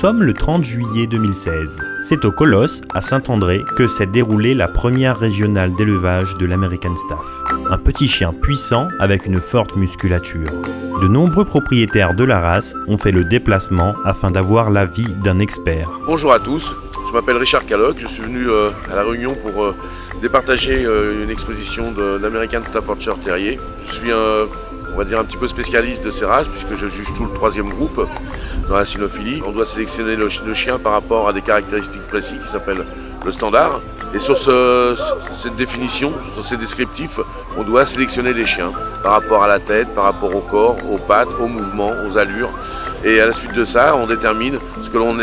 sommes le 30 juillet 2016. C'est au Colosse, à Saint-André, que s'est déroulée la première régionale d'élevage de l'American Staff. Un petit chien puissant avec une forte musculature. De nombreux propriétaires de la race ont fait le déplacement afin d'avoir l'avis d'un expert. Bonjour à tous, je m'appelle Richard Calloch, je suis venu à La Réunion pour départager une exposition de l'American Staffordshire Terrier. Je suis on va dire un petit peu spécialiste de ces races puisque je juge tout le 3e groupe dans la cynophilie. On doit sélectionner le chien par rapport à des caractéristiques précises qui s'appellent le standard. Et sur cette définition, sur ces descriptifs, on doit sélectionner les chiens par rapport à la tête, par rapport au corps, aux pattes, aux mouvements, aux allures. Et à la suite de ça, on détermine ce que l'on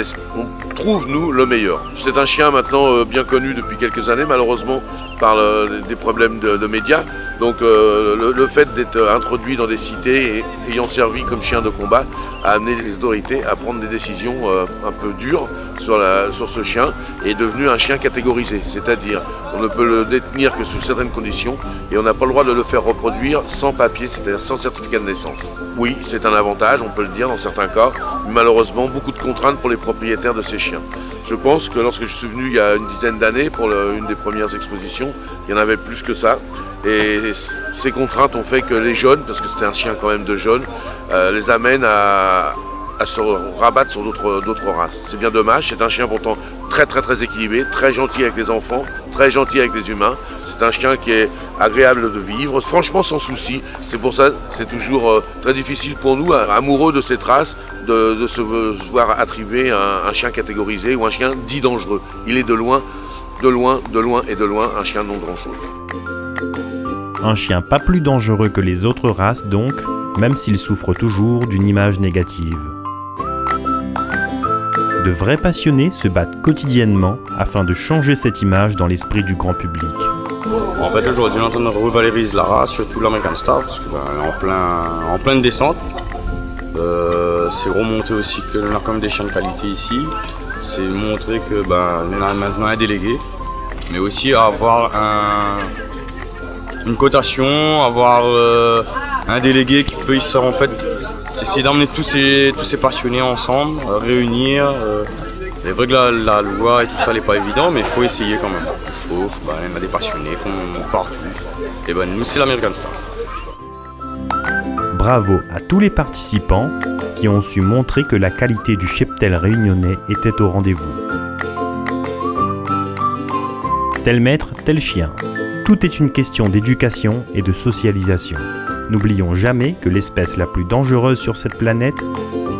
trouve, nous, le meilleur. C'est un chien maintenant bien connu depuis quelques années, malheureusement, par des problèmes de médias. Donc le fait d'être introduit dans des cités et ayant servi comme chien de combat a amené les autorités à prendre des décisions un peu dures sur ce chien et est devenu un chien catégorisé. C'est-à-dire on ne peut le détenir que sous certaines conditions et on n'a pas le droit de le faire reproduire sans papier, c'est-à-dire sans certificat de naissance. Oui, c'est un avantage, on peut le dire dans certains cas, mais malheureusement beaucoup de contraintes pour les propriétaires de ces chiens. Je pense que lorsque je suis venu il y a une dizaine d'années pour une des premières expositions, il y en avait plus que ça. Et ces contraintes ont fait que les jeunes, parce que c'était un chien quand même de jeunes, les amènent à se rabattre sur d'autres races. C'est bien dommage, c'est un chien pourtant très équilibré, très gentil avec les enfants, très gentil avec les humains. C'est un chien qui est agréable de vivre, franchement sans souci. C'est pour ça que c'est toujours très difficile pour nous, amoureux de cette race, de se voir attribuer un chien catégorisé ou un chien dit dangereux. Il est de loin un chien non dangereux. Un chien pas plus dangereux que les autres races donc, même s'il souffre toujours d'une image négative. De vrais passionnés se battent quotidiennement afin de changer cette image dans l'esprit du grand public. En fait aujourd'hui on est en train de revaloriser la race, surtout l'American Staff, parce qu'elle est en pleine descente. C'est remonter aussi qu'on a quand même des chiens de qualité ici. C'est montrer que on a maintenant un délégué, mais aussi avoir une cotation, avoir un délégué qui peut en fait essayer d'emmener tous ces passionnés ensemble, réunir. C'est vrai que la loi et tout ça n'est pas évident, mais il faut essayer quand même. Il y a des passionnés partout. Et nous c'est l'American Staff. Bravo à tous les participants qui ont su montrer que la qualité du cheptel réunionnais était au rendez-vous. Tel maître, tel chien. Tout est une question d'éducation et de socialisation. N'oublions jamais que l'espèce la plus dangereuse sur cette planète,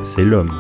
c'est l'homme.